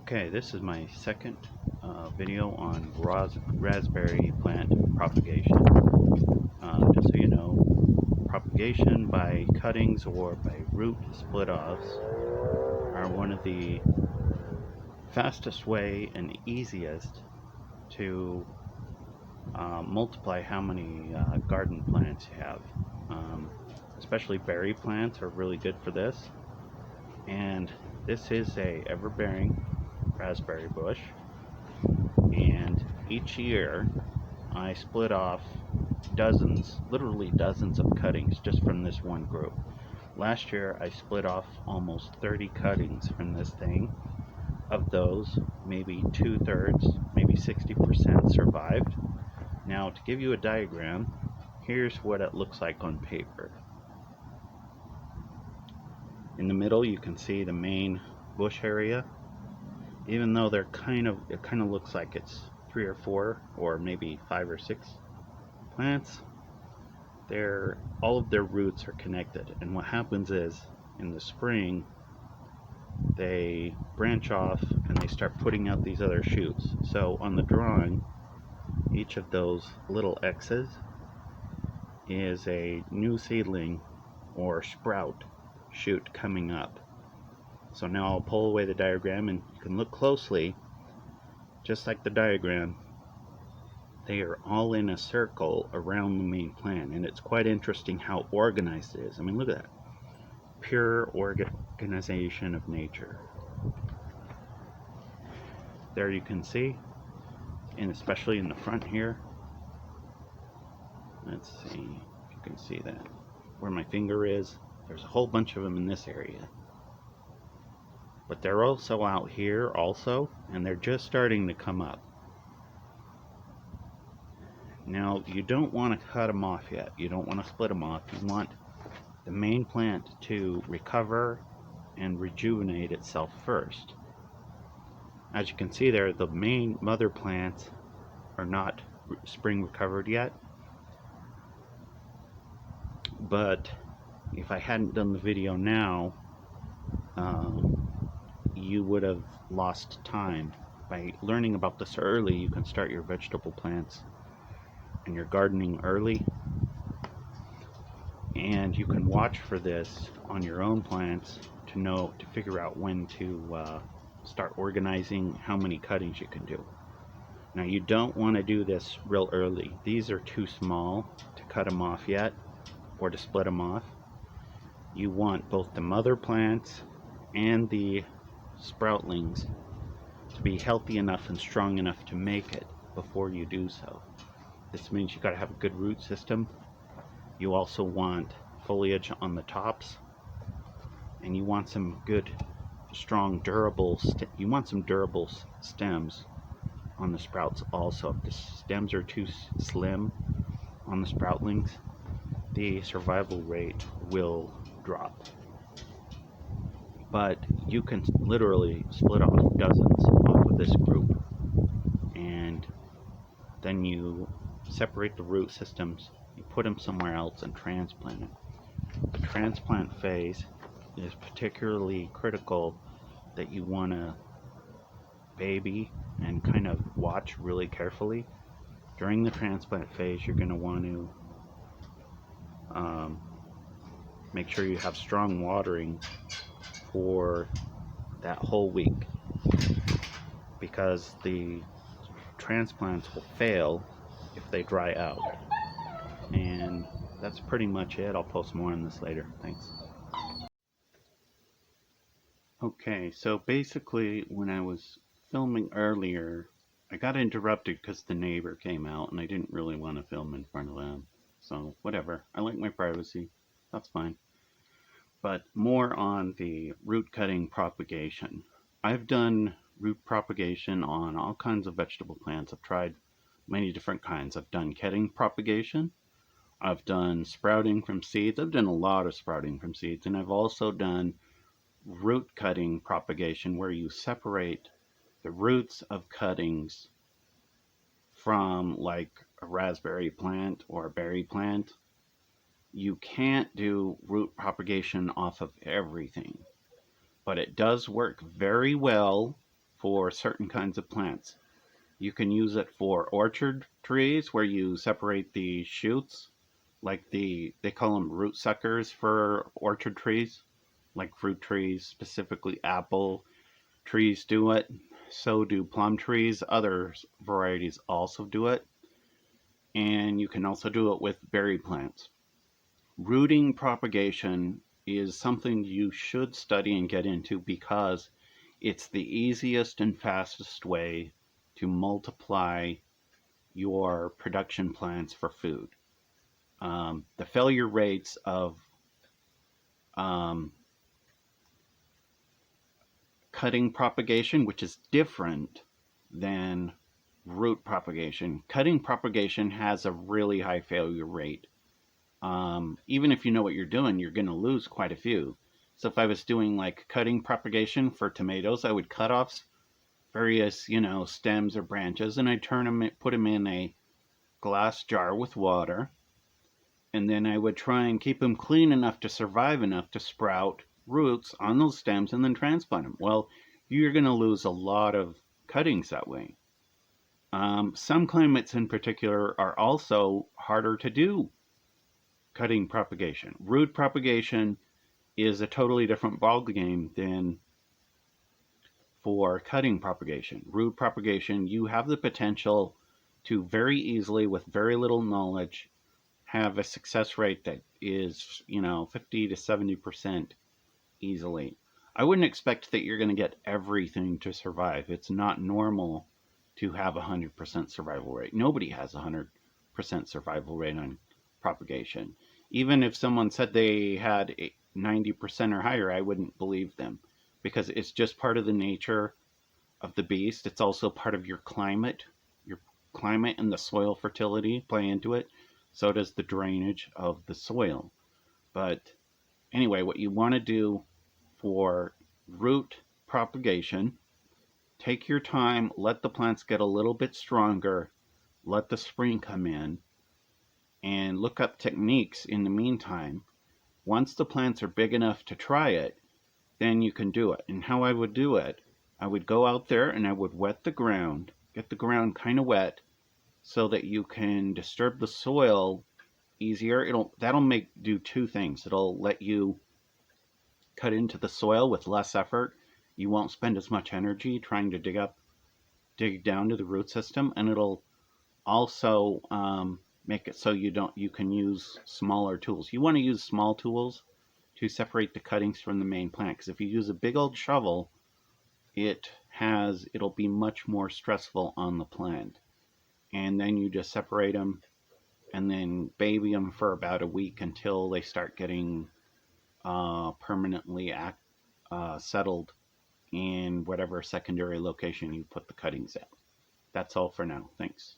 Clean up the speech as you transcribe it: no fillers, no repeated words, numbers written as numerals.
Okay, this is my second video on raspberry plant propagation. Just so you know, propagation by cuttings or by root split-offs are one of the fastest way and easiest to multiply how many garden plants you have. Especially berry plants are really good for this. And this is a ever-bearing raspberry bush, and each year I split off dozens, literally dozens of cuttings just from this one group. Last year I split off almost 30 cuttings from this thing. Of those, maybe 2/3, maybe 60% survived. Now, to give you a diagram, here's what it looks like on paper. In the middle you can see the main bush area. Even though it kind of looks like it's 3 or 4 or maybe 5 or 6 plants, all of their roots are connected, and what happens is in the spring they branch off and they start putting out these other shoots. So on the drawing, each of those little X's is a new seedling or sprout shoot coming up. So now I'll pull away the diagram and you can look closely. Just like the diagram, they are all in a circle around the main plant, and it's quite interesting how organized it is. I mean, look at that. Pure organization of nature. There you can see, and especially in the front here. Let's see if you can see that. Where my finger is, there's a whole bunch of them in this area. But they're also out here also, and they're just starting to come up. Now, you don't want to cut them off yet. You don't want to split them off. You want the main plant to recover and rejuvenate itself first. As you can see there, the main mother plants are not spring recovered yet. But if I hadn't done the video now, you would have lost time. By learning about this early, you can start your vegetable plants and your gardening early, and you can watch for this on your own plants to figure out when to start organizing how many cuttings you can do. Now, you don't want to do this real early. These are too small to cut them off yet or to split them off. You want both the mother plants and the sproutlings to be healthy enough and strong enough to make it before you do so. This means you got to have a good root system. You also want foliage on the tops, and you want some good, strong, durable. You want some durable stems on the sprouts also. If the stems are too slim on the sproutlings, the survival rate will drop. But you can literally split off dozens off of this group, and then you separate the root systems, you put them somewhere else and transplant it. The transplant phase is particularly critical, that you want to baby and kind of watch really carefully. During the transplant phase, you're going to want to make sure you have strong watering for that whole week, because the transplants will fail if they dry out. And that's pretty much it. I'll post more on this later. Thanks. Okay, so basically when I was filming earlier, I got interrupted because the neighbor came out and I didn't really want to film in front of them. So whatever, I like my privacy, that's fine. But more on the root cutting propagation. I've done root propagation on all kinds of vegetable plants. I've tried many different kinds. I've done cutting propagation. I've done sprouting from seeds. I've done a lot of sprouting from seeds. And I've also done root cutting propagation, where you separate the roots of cuttings from, like, a raspberry plant or a berry plant. You can't do root propagation off of everything, but it does work very well for certain kinds of plants. You can use it for orchard trees where you separate the shoots, like they call them root suckers for orchard trees, like fruit trees, specifically apple trees do it. So do plum trees. Other varieties also do it. And you can also do it with berry plants. Rooting propagation is something you should study and get into because it's the easiest and fastest way to multiply your production plants for food. The failure rates of um, cutting propagation, which is different than root propagation. Cutting propagation has a really high failure rate. Even if you know what you're doing, you're going to lose quite a few. So if I was doing like cutting propagation for tomatoes, I would cut off various, stems or branches, and I'd put them in a glass jar with water, and then I would try and keep them clean enough to survive enough to sprout roots on those stems and then transplant them. Well, you're going to lose a lot of cuttings that way. Some climates in particular are also harder to do cutting propagation. Root propagation is a totally different ballgame than for cutting propagation. Root propagation, you have the potential to very easily, with very little knowledge, have a success rate that is, 50 to 70% easily. I wouldn't expect that you're going to get everything to survive. It's not normal to have a 100% survival rate. Nobody has a 100% survival rate on propagation. Even if someone said they had 90% or higher, I wouldn't believe them because it's just part of the nature of the beast. It's also part of your climate. Your climate and the soil fertility play into it. So does the drainage of the soil. But anyway, what you want to do for root propagation, take your time, let the plants get a little bit stronger, let the spring come in, and look up techniques in the meantime. Once the plants are big enough to try it, then you can do it. And how I would do it, I would go out there and I would wet the ground, get the ground kind of wet so that you can disturb the soil easier. That'll make do two things. It'll let you cut into the soil with less effort. You won't spend as much energy trying to dig down to the root system, and it'll also make it so you can use smaller tools. You want to use small tools to separate the cuttings from the main plant, because if you use a big old shovel, it'll be much more stressful on the plant. And then you just separate them and then baby them for about a week until they start getting permanently settled in whatever secondary location you put the cuttings at. That's all for now. Thanks.